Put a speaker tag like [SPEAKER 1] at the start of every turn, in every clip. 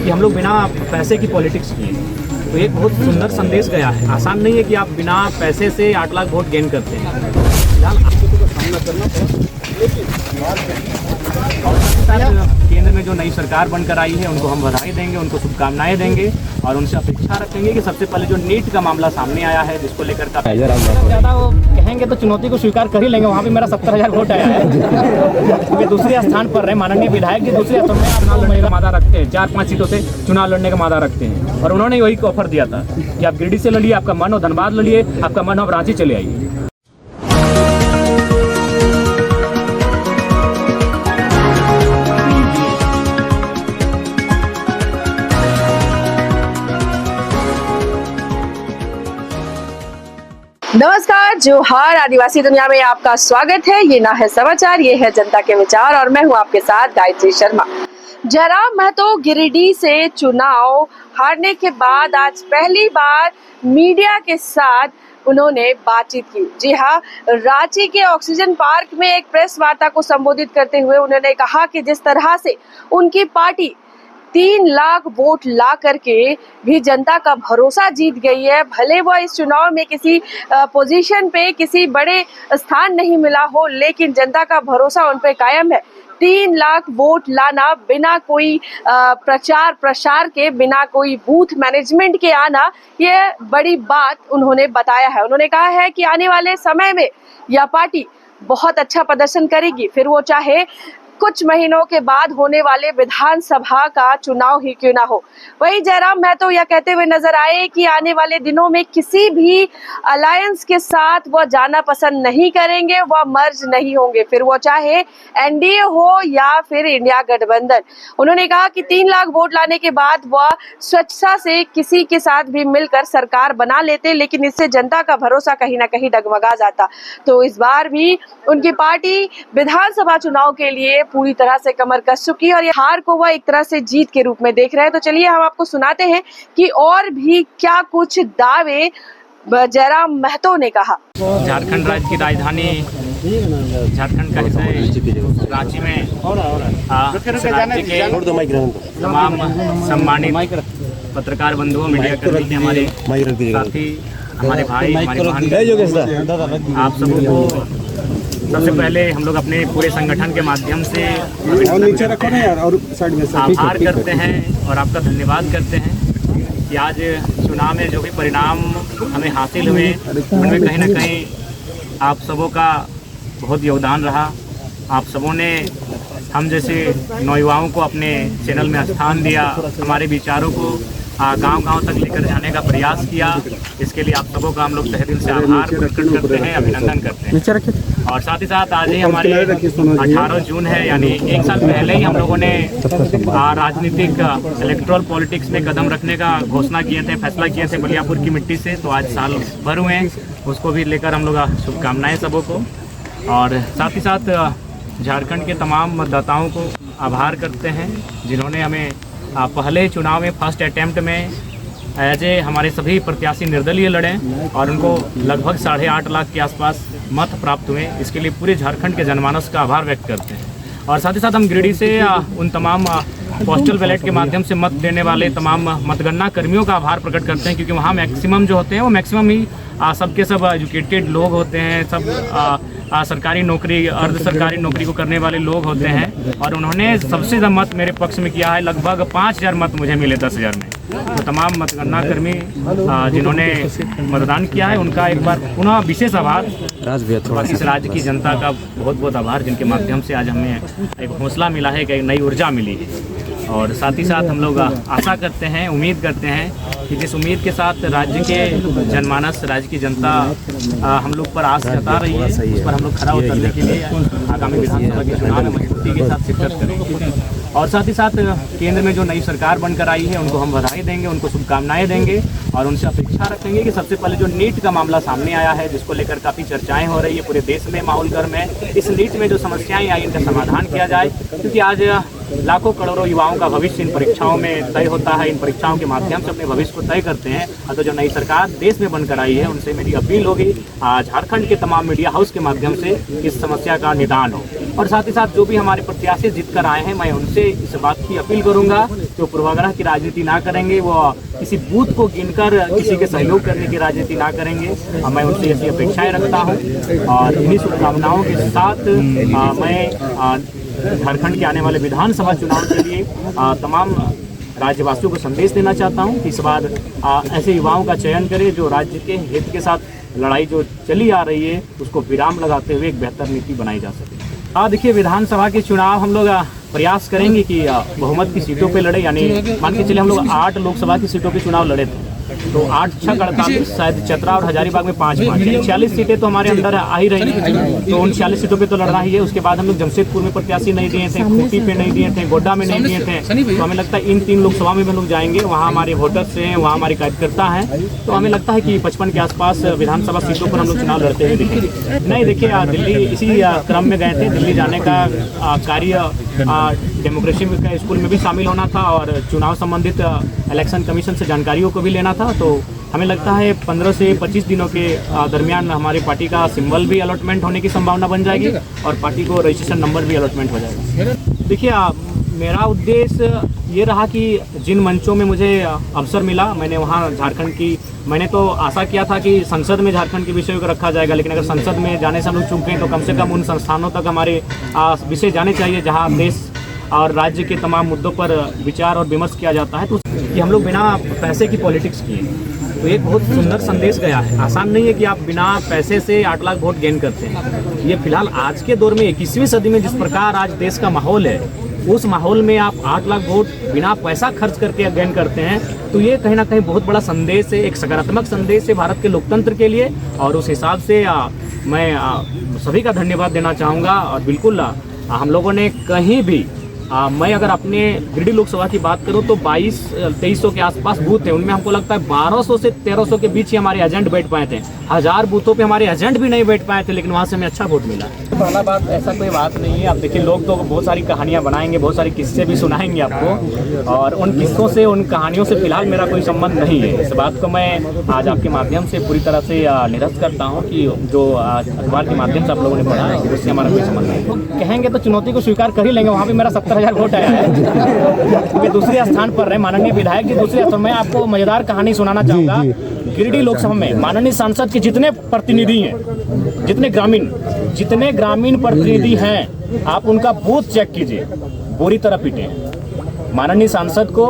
[SPEAKER 1] कि हम लोग बिना पैसे की पॉलिटिक्स किए। तो एक बहुत सुंदर संदेश गया है। आसान नहीं है कि आप बिना पैसे से 8 लाख वोट गेन करते हैं। और केंद्र में जो नई सरकार बनकर आई है उनको हम बधाई देंगे, उनको शुभकामनाएं देंगे और उनसे अपेक्षा रखेंगे कि सबसे पहले जो नीट का मामला सामने आया है जिसको लेकर ज़्यादा वो कहेंगे तो चुनौती को स्वीकार कर ही लेंगे। वहाँ भी मेरा 70,000 वोट आया है। वे दूसरे स्थान पर रहे, माननीय विधायक जी दूसरे स्थान में चुनाव लड़ने का वादा रखते हैं। 4-5 सीटों से चुनाव लड़ने का वादा रखते हैं और उन्होंने वही को ऑफर दिया था कि आप गिरिडीह से लड़िए, आपका मन हो धनबाद लड़िए, आपका मन हो रांची चले आइए।
[SPEAKER 2] नमस्कार, जोहार। आदिवासी दुनिया में आपका स्वागत है। ये ना है समाचार, ये है जनता के विचार और मैं हूं आपके साथ गायत्री शर्मा। जयराम महतो गिरिडीह से चुनाव हारने के बाद आज पहली बार मीडिया के साथ उन्होंने बातचीत की। जी हाँ, रांची के ऑक्सीजन पार्क में एक प्रेस वार्ता को संबोधित करते हुए उन्होंने कहा कि जिस तरह से उनकी पार्टी 3 लाख वोट ला करके भी जनता का भरोसा जीत गई है, भले वह इस चुनाव में किसी पोजीशन पे किसी बड़े स्थान नहीं मिला हो, लेकिन जनता का भरोसा उन पे कायम है। 3 लाख वोट लाना बिना कोई प्रचार प्रसार के, बिना कोई बूथ मैनेजमेंट के आना, ये बड़ी बात उन्होंने बताया है। उन्होंने कहा है कि आने वाले समय में यह पार्टी बहुत अच्छा प्रदर्शन करेगी, फिर वो चाहे कुछ महीनों के बाद होने वाले विधानसभा का चुनाव ही क्यों ना हो। वही जयराम महतो यह कहते हुए नजर आए कि आने वाले दिनों में किसी भी अलायंस के साथ वह जाना पसंद नहीं करेंगे, वह मर्ज नहीं होंगे, फिर वो चाहे एनडीए हो या फिर इंडिया गठबंधन। उन्होंने कहा कि 3 लाख वोट लाने के बाद वह स्वच्छता से किसी के साथ भी मिलकर सरकार बना लेते, लेकिन इससे जनता का भरोसा कहीं ना कहीं डगमगा जाता। तो इस बार भी उनकी पार्टी विधानसभा चुनाव के लिए पूरी तरह से कमर कस चुकी है और ये हार को वह एक तरह से जीत के रूप में देख रहे हैं। तो चलिए हम आपको सुनाते हैं कि और भी क्या कुछ दावे जयराम महतो ने कहा।
[SPEAKER 1] झारखंड राज्य की राजधानी झारखंड का हिस्सा रांची में राज्य के तमाम सम्मानित पत्रकार बंधुओं, मीडिया कर्मी के हमारे साथी, हमारे भाई, हमारे बहन, आप सबों को सबसे पहले हम लोग अपने पूरे संगठन के माध्यम से आभार करते हैं और आपका धन्यवाद करते हैं कि आज चुनाव में जो भी परिणाम हमें हासिल हुए उनमें कहीं ना कहीं आप सबों का बहुत योगदान रहा। आप सबों ने हम जैसे नौयुवाओं को अपने चैनल में स्थान दिया, हमारे विचारों को गांव-गांव तक लेकर जाने का प्रयास किया। इसके लिए आप सबों का हम लोग तहे दिल से आभार प्रकट करते हैं, अभिनंदन करते हैं। और साथ ही साथ आज ही हमारे 18 जून है, यानी 1 साल पहले ही हम लोगों ने राजनीतिक इलेक्ट्रल पॉलिटिक्स में कदम रखने का घोषणा किए थे, फैसला किए थे बलियापुर की मिट्टी से। तो आज साल भर हुए हैं, उसको भी लेकर हम लोग शुभकामनाएँ सबों को। और साथ ही साथ झारखंड के तमाम मतदाताओं को आभार करते हैं जिन्होंने हमें पहले चुनाव में फर्स्ट अटैम्प्ट में एज ए हमारे सभी प्रत्याशी निर्दलीय लड़े और उनको लगभग 8.5 लाख के आसपास मत प्राप्त हुए। इसके लिए पूरे झारखंड के जनमानस का आभार व्यक्त करते हैं। और साथ ही साथ हम गिरिडीह से उन तमाम पोस्टल बैलेट के माध्यम से मत देने वाले तमाम मतगणना कर्मियों का आभार प्रकट करते हैं, क्योंकि वहाँ मैक्सिमम जो होते हैं वो मैक्सिमम ही सबके सब एजुकेटेड लोग होते हैं, सब सरकारी नौकरी, अर्ध सरकारी नौकरी को करने वाले लोग होते हैं। और उन्होंने सबसे ज़्यादा मत मेरे पक्ष में किया है, लगभग 5,000 मत मुझे मिले 10,000 में। तो तमाम मतगणना कर्मी जिन्होंने मतदान किया है उनका एक बार पुनः विशेष आभार। इस राज्य की जनता का बहुत बहुत आभार, जिनके माध्यम से आज हमें एक हौसला मिला है, एक नई ऊर्जा मिली है। और साथ ही साथ हम लोग आशा करते हैं, उम्मीद करते हैं कि जिस उम्मीद के साथ राज्य के जनमानस, राज्य की जनता हम लोग पर आस जता रही है, उस पर हम लोग खरा उतरने के लिए आगामी विधानसभा के चुनाव में मजबूती के साथ शिरकत करेंगे। और साथ ही साथ केंद्र में जो नई सरकार बनकर आई है उनको हम बधाई देंगे, उनको शुभकामनाएं देंगे और उनसे अपेक्षा रखेंगे कि सबसे पहले जो नीट का मामला सामने आया है, जिसको लेकर काफ़ी चर्चाएं हो रही है, पूरे देश में माहौल गर्म है, इस नीट में जो समस्याएं आई इनका समाधान किया जाए। क्योंकि आज लाखों करोड़ों युवाओं का भविष्य इन परीक्षाओं में तय होता है, इन परीक्षाओं के माध्यम से अपने भविष्य को तय करते हैं। तो जो नई सरकार देश में बनकर आई है उनसे मेरी अपील होगी झारखंड के तमाम मीडिया हाउस के माध्यम से इस समस्या का निदान हो। और साथ ही साथ जो भी हमारे प्रत्याशी जीत कर आए हैं, मैं उनसे इस बात की अपील करूंगा जो पूर्वाग्रह की राजनीति ना करेंगे, वो किसी बूथ को गिनकर किसी के सहयोग करने की राजनीति ना करेंगे। मैं उनसे ऐसी अपेक्षाएं रखता हूं और इन्हीं शुभकामनाओं के साथ मैं झारखंड के आने वाले विधानसभा चुनाव के लिए तमाम राज्यवासियों को संदेश देना चाहता हूं कि इस बार ऐसे युवाओं का चयन करें जो राज्य के हित के साथ लड़ाई जो चली आ रही है उसको विराम लगाते हुए एक बेहतर नीति बनाई जा सके। देखिए, विधानसभा के चुनाव हम लोग प्रयास करेंगे कि बहुमत की सीटों पे लड़े, यानी मान के चले हम लोग 8 लोकसभा की सीटों पे चुनाव लड़े थे, तो 8 6 48 शायद चतरा और हजारीबाग में 5 46 सीटें तो हमारे अंदर आ ही रही, तो उन 46 सीटों पे तो लड़ना ही है। उसके बाद हम लोग जमशेदपुर में प्रत्याशी नहीं दिए थे, खूंटी पे नहीं दिए थे, गोड्डा में नहीं दिए थे, तो हमें लगता है इन 3 लोकसभा में हम लोग जाएंगे, वहाँ हमारे वोटर्स हैं, वहाँ हमारे कार्यकर्ता हैं, तो हमें लगता है कि 55 के आसपास विधानसभा सीटों पर हम लोग चुनाव लड़ते हुए दिखेंगे। नहीं, देखिए, दिल्ली इसी क्रम में गए थे, दिल्ली जाने का कार्य डेमोक्रेसी के स्कूल में भी शामिल होना था और चुनाव संबंधित इलेक्शन कमीशन से जानकारियों को भी लेना था, तो हमें लगता है 15 से 25 दिनों के दरमियान हमारी पार्टी का सिंबल भी अलॉटमेंट होने की संभावना बन जाएगी और पार्टी को रजिस्ट्रेशन नंबर भी अलॉटमेंट हो जाएगा। देखिए, मेरा उद्देश्य ये रहा कि जिन मंचों में मुझे अवसर मिला, मैंने वहाँ झारखंड की, मैंने तो आशा किया था कि संसद में झारखंड के विषयों को रखा जाएगा, लेकिन अगर संसद में जाने से हम लोग चूक गए तो कम से कम उन संस्थानों तक हमारे विषय जाने चाहिए जहाँ देश और राज्य के तमाम मुद्दों पर विचार और विमर्श किया जाता है, तो कि हम लोग बिना पैसे की पॉलिटिक्स किए, तो एक बहुत सुंदर संदेश गया है। आसान नहीं है कि आप बिना पैसे से 8 लाख वोट गेन करते हैं। ये फिलहाल आज के दौर में 21वीं सदी में जिस प्रकार आज देश का माहौल है, उस माहौल में आप 8 लाख वोट बिना पैसा खर्च करके गेन करते हैं, तो ये कहीं ना कहीं बहुत बड़ा संदेश है, एक सकारात्मक संदेश है भारत के लोकतंत्र के लिए। और उस हिसाब से मैं सभी का धन्यवाद देना चाहूँगा। और बिल्कुल हम लोगों ने कहीं भी मैं अगर अपने गिरिडीह लोकसभा की बात करूं तो 2200-2300 के आसपास बूथ थे, उनमें हमको लगता है 1200 से 1300 के बीच ही हमारे एजेंट बैठ पाए थे। 1000 बूथों पे हमारे एजेंट भी नहीं बैठ पाए थे, लेकिन वहां से हमें अच्छा वोट मिला। पहला बात, ऐसा कोई बात नहीं है। आप देखिए, लोग तो बहुत सारी कहानियां बनाएंगे, बहुत सारी किस्से भी सुनाएंगे आपको, और उन किस्सों से, उन कहानियों से फिलहाल मेरा कोई संबंध नहीं है। इस बात को मैं आज आपके माध्यम से पूरी तरह से निरस्त करता हूँ कि जो अखबार के माध्यम से आप लोगों ने पढ़ा है उससे हमारा कोई संबंध नहीं। कहेंगे तो चुनौती को स्वीकार कर ही लेंगे। वहाँ भी मेरा 70,000 वोट आया है, वे दूसरे स्थान पर रहे, माननीय विधायक जी दूसरे स्थान। मैं आपको मजेदार कहानी सुनाना चाहूँगा। गिरिडीह लोकसभा में माननीय सांसद के जितने प्रतिनिधि हैं, जितने ग्रामीण प्रतिनिधि हैं, आप उनका बूथ चेक कीजिए, बुरी तरह पीटे हैं। माननीय सांसद को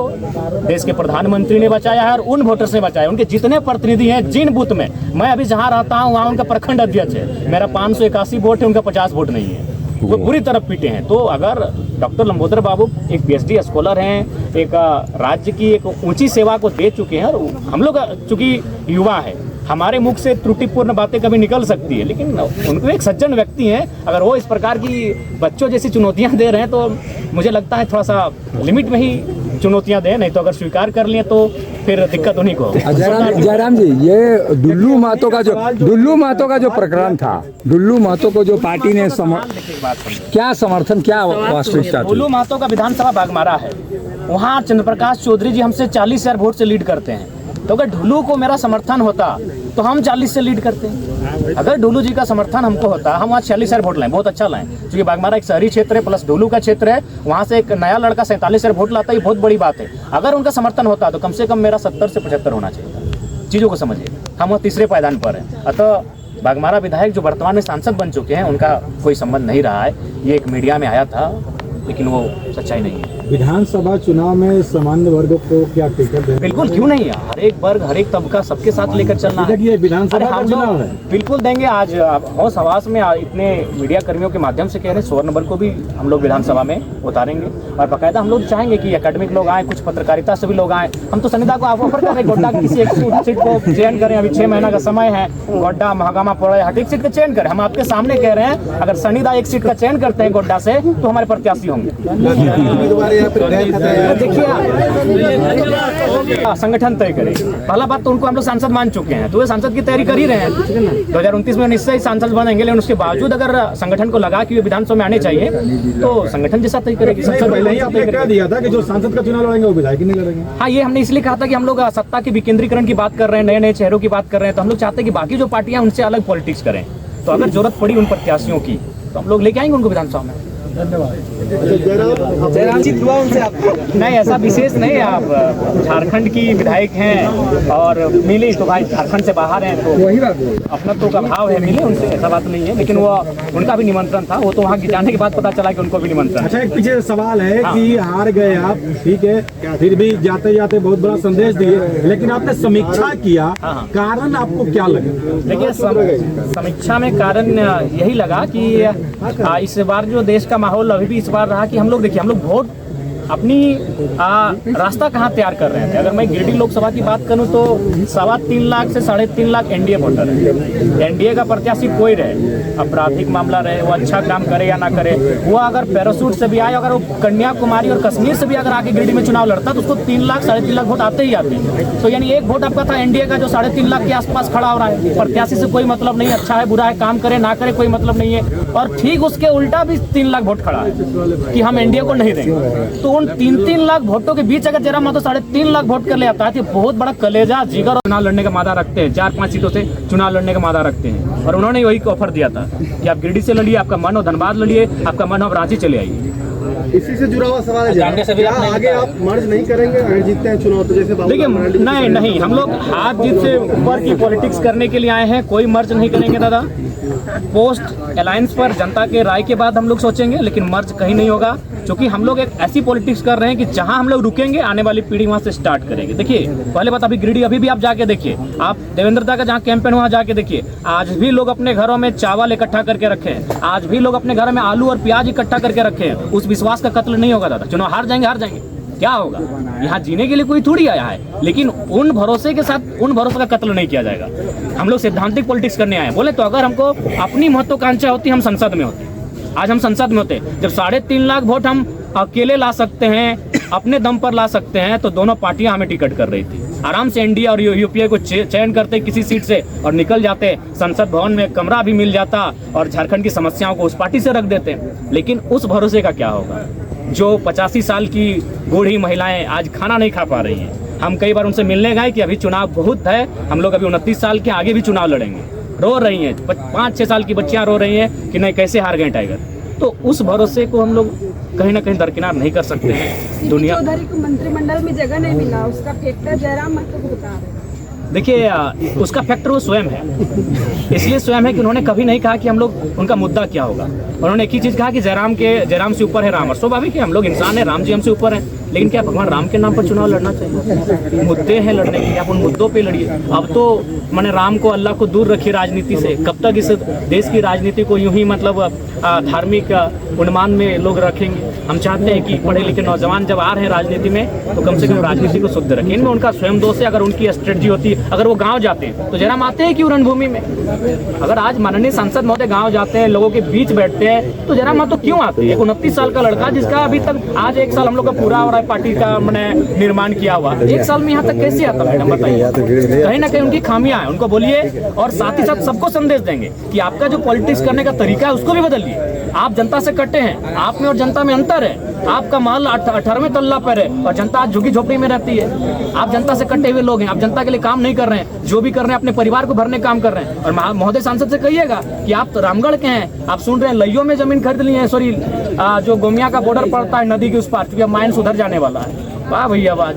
[SPEAKER 1] देश के प्रधानमंत्री ने बचाया है और उन वोटर्स ने बचाया। उनके जितने प्रतिनिधि हैं, जिन बूथ में मैं अभी जहाँ रहता हूँ वहाँ उनका प्रखंड अध्यक्ष है, मेरा 581 वोट है, उनका 50 वोट नहीं है, वो बुरी तरह पीटे हैं। तो अगर डॉक्टर लंबोदर बाबू एक PhD स्कॉलर हैं, एक राज्य की एक ऊंची सेवा को दे चुके हैं, और हम लोग चूंकि युवा है, हमारे मुख से त्रुटिपूर्ण बातें कभी निकल सकती है, लेकिन उनको एक सज्जन व्यक्ति हैं, अगर वो इस प्रकार की बच्चों जैसी चुनौतियां दे रहे हैं तो मुझे लगता है थोड़ा सा लिमिट में ही चुनौतियां दें, नहीं तो अगर स्वीकार कर लिए तो फिर दिक्कत उन्हीं को।
[SPEAKER 3] जयराम जी, ये डुल्लू महतो का जो प्रकरण था, डुल्लू महतो को जो पार्टी ने क्या समर्थन, क्या वास्तविकता?
[SPEAKER 1] डुल्लू महतो का विधानसभा बागमारा है, वहाँ चंद्रप्रकाश चौधरी जी हमसे 40,000 वोट से लीड करते हैं। तो अगर ढुल्लू को मेरा समर्थन होता तो हम 40 से लीड करते हैं। अगर ढुल्लू जी का समर्थन हमको होता, हम आज 46,000 वोट लाएं, बहुत अच्छा लाएं, क्योंकि बागमारा एक शहरी क्षेत्र है प्लस ढुल्लू का क्षेत्र है, वहाँ से एक नया लड़का 47,000 वोट लाता है, ये बहुत बड़ी बात है। अगर उनका समर्थन होता तो कम से कम मेरा 70 से 75 होना चाहिए। चीज़ों को समझिए, हम वो तीसरे पायदान पर हैं। अतः बागमारा विधायक जो वर्तमान में सांसद बन चुके हैं, उनका कोई संबंध नहीं रहा है। ये एक मीडिया में आया था, लेकिन वो सच्चाई नहीं है।
[SPEAKER 3] विधानसभा चुनाव में सामान्य वर्ग को क्या टिकट देंगे?
[SPEAKER 1] बिल्कुल, क्यों नहीं है। हर एक वर्ग, हर एक तबका सबके साथ लेकर चलना है।
[SPEAKER 3] ये विधानसभा का चुनाव है,
[SPEAKER 1] बिल्कुल देंगे। आज हौस हवास में इतने मीडिया कर्मियों के माध्यम से कह रहे हैं, स्वर्ण वर्ग को भी हम लोग विधानसभा में उतारेंगे, और बाकायदा हम लोग चाहेंगे कि एकेडमिक लोग आए, कुछ पत्रकारिता से भी लोग आए। हम तो सनिदा को ऑफर कर रहे हैं, गोड्डा की किसी एक सीट को चयन करें, अभी 6 महीना का समय है, गोड्डा, महागामा, पड़े, हर एक सीट का चयन करें। हम आपके सामने कह रहे हैं, अगर सनिदा एक सीट का चयन करते हैं गोड्डा से, तो हमारे प्रत्याशी होंगे। देखिए, संगठन तय करे। पहला बात तो उनको हम लोग सांसद मान चुके हैं, तो वे सांसद की तैयारी कर ही रहे हैं। 2029 में निश्चय सांसद बनेंगे, लेकिन उसके बावजूद अगर संगठन को लगा कि वे विधानसभा में आने चाहिए, तो संगठन जैसा तय करेगी।
[SPEAKER 3] क्या दिया था कि जो सांसद का चुनाव लड़ेंगे वो विधायक नहीं लड़ेंगे?
[SPEAKER 1] हाँ, ये हमने इसलिए कहा था कि हम लोग सत्ता के विकेंद्रीकरण की बात कर रहे हैं, नए नए चेहरों की बात कर रहे हैं, तो हम लोग चाहते हैं कि बाकी जो पार्टियां उनसे अलग पॉलिटिक्स करें। तो अगर जरूरत पड़ी उन प्रत्याशियों की, तो हम लोग लेके आएंगे उनको विधानसभा में।
[SPEAKER 4] जयराम जी हुआ उनसे आपको?
[SPEAKER 1] नहीं, ऐसा विशेष नहीं है। आप झारखंड की विधायक हैं और मिले तो भाई झारखंड से बाहर हैं तो
[SPEAKER 3] वही बात है।
[SPEAKER 1] अपनत्व का भाव है, मिले उनसे, ऐसा बात नहीं है। लेकिन वो उनका भी निमंत्रण था, वो तो वहाँ जाने के बाद पता चला कि उनको भी निमंत्रण।
[SPEAKER 4] अच्छा, एक पीछे सवाल है कि हार गए आप, ठीक है, फिर भी जाते जाते बहुत बड़ा संदेश दिए, लेकिन आपने समीक्षा किया, कारण आपको क्या लगा?
[SPEAKER 1] देखिए, समीक्षा में कारण यही लगा कि इस बार जो देश का माहौल अभी भी इस बार रहा कि हम लोग देखिए, हम लोग वोट अपनी रास्ता कहाँ तैयार कर रहे थे। अगर मैं गिरिडीह लोकसभा की बात करूं तो 3.25 लाख से 3.5 लाख एनडीए वोटर है। एनडीए का प्रत्याशी कोई रहे, आपराधिक मामला रहे, वो अच्छा काम करे या ना करे, वो अगर पैरासूट से भी आए, अगर वो कन्याकुमारी और कश्मीर से भी अगर आके गिरिडीह में चुनाव लड़ता तो उसको 3 लाख 3.5 लाख वोट आते ही आते हैं। तो यानी एक वोट आपका था एनडीए का जो 3.5 लाख के आसपास खड़ा हो रहा है। प्रत्याशी से कोई मतलब नहीं, अच्छा है बुरा है, काम करे ना करे कोई मतलब नहीं है। और ठीक उसके उल्टा भी 3 लाख वोट खड़ा है कि हम एनडीए को नहीं देंगे। तो उन 3-3 लाख वोटों के बीच अगर जयराम महतो 3.5 लाख वोट कर ले आता है तो बहुत बड़ा कलेजा जिगर और चुनाव लड़ने का मादा रखते हैं। 4-5 सीटों से चुनाव लड़ने का मादा रखते हैं और उन्होंने वही ऑफर दिया था कि आप गिरिडीह से लड़िए, आपका मन हो धनबाद लड़िए, आपका मन हो रांची चले आइए।
[SPEAKER 4] इसी से जुड़ा हुआ सवाल है, क्या आगे आप मर्ज नहीं करेंगे अगर जीतते हैं चुनाव तो? जैसे
[SPEAKER 1] देखिए, नहीं, हम लोग हाथ जीत से ऊपर की पॉलिटिक्स करने के लिए आए हैं, कोई मर्ज नहीं करेंगे दादा। पोस्ट अलायंस पर जनता के राय के बाद हम लोग सोचेंगे, लेकिन मर्ज कहीं नहीं होगा, क्योंकि हम लोग एक ऐसी पॉलिटिक्स कर रहे हैं कि जहां हम लोग रुकेंगे आने वाली पीढ़ी वहां से स्टार्ट करेंगे। देखिए, पहले बात, अभी गिरिडीह अभी भी आप जाके देखिए, आप देवेंद्र दा का जहां कैंपेन वहां जाके देखिए, आज भी लोग अपने घरों में चावल इकट्ठा करके रखे हैं, आज भी लोग अपने घरों में आलू और प्याज इकट्ठा करके रखे हैं। उस विश्वास का कत्ल नहीं होगा दादा। चुनाव हार जाएंगे, क्या होगा? यहाँ जीने के लिए कोई थोड़ी आया है, लेकिन उन भरोसे के साथ उन भरोसे का कत्ल नहीं किया जाएगा। हम लोग सैद्धांतिक पॉलिटिक्स करने आए हैं। बोले तो अगर हमको अपनी महत्वाकांक्षा होती, हम संसद में होते। आज हम संसद में होते। जब 3.5 लाख वोट हम अकेले ला सकते हैं, अपने दम पर ला सकते हैं, तो दोनों पार्टियां हमें टिकट कर रही थी। आराम से एनडीए और यूपीए को चयन करते किसी सीट से और निकल जाते, संसद भवन में कमरा भी मिल जाता और झारखंड की समस्याओं को उस पार्टी से रख देते। लेकिन उस भरोसे का क्या होगा? जो 85 साल की बूढ़ी महिलाएं आज खाना नहीं खा पा रही हैं। हम कई बार उनसे मिलने गए कि अभी चुनाव बहुत है, हम लोग अभी 29 साल के आगे भी चुनाव लड़ेंगे। रो रही हैं, 5-6 साल की बच्चियां रो रही हैं कि नहीं कैसे हार गए टाइगर। तो उस भरोसे को हम लोग कहीं ना कहीं दरकिनार नहीं कर सकते हैं। दुनिया
[SPEAKER 5] चौधरी को मंत्रिमंडल में जगह नहीं मिला, उसका फैक्टर जयराम महतो को बता रहे हैं।
[SPEAKER 1] देखिए, उसका फैक्टर वो स्वयं है, इसलिए स्वयं है कि उन्होंने कभी नहीं कहा कि हम लोग उनका मुद्दा क्या होगा। उन्होंने एक ही चीज़ कहा कि जयराम से ऊपर है राम। और स्वाभाविक है, हम लोग इंसान है, राम जी हमसे ऊपर हैं, लेकिन क्या भगवान राम के नाम पर चुनाव लड़ना चाहिए? मुद्दे हैं लड़ने के, आप उन मुद्दों पे लड़िए। अब तो मैंने राम को, अल्लाह को दूर रखिए राजनीति से। कब तक इस देश की राजनीति को यूं ही मतलब धार्मिक उन्मान में लोग रखेंगे? हम चाहते हैं कि पढ़े लिखे नौजवान जब आ रहे हैं राजनीति में तो कम से कम राजनीति को शुद्ध रखें। इनमें उनका स्वयं दोष है। अगर उनकी स्ट्रेटजी होती, अगर वो गांव जाते हैं तो जयराम आते हैं क्यों रणभूमि में? अगर आज माननीय सांसद महोदय गांव जाते हैं, लोगों के बीच बैठते हैं, तो जयराम महतो क्यों आते हैं? 29 साल का लड़का जिसका अभी तक आज 1 साल हम लोग का पूरा हो रहा है, पार्टी का मैंने निर्माण किया हुआ, 1 साल में यहाँ तक कैसे आता मैडम बताइए? कहीं ना कहीं उनकी खामियां हैं, उनको बोलिए। और साथ ही साथ सबको संदेश देंगे कि आपका जो पॉलिटिक्स करने का तरीका है उसको भी बदलिए। आप जनता से कटे हैं, आप में और जनता में अंतर है। आपका महल 18वें तल्ला पर है और जनता आज झुग्गी झोपड़ी में रहती है। आप जनता से कटे हुए लोग हैं, आप जनता के लिए काम नहीं कर रहे हैं। जो भी कर रहे हैं अपने परिवार को भरने काम कर रहे हैं। और महोदय सांसद से कहिएगा कि आप तो रामगढ़ के हैं, आप सुन रहे हैं लइयों में जमीन खरीद ली है, सॉरी जो गोमिया का बॉर्डर पड़ता है नदी के उस पार, क्योंकि माइन सुधर जाने वाला है। वाह भैया वाह।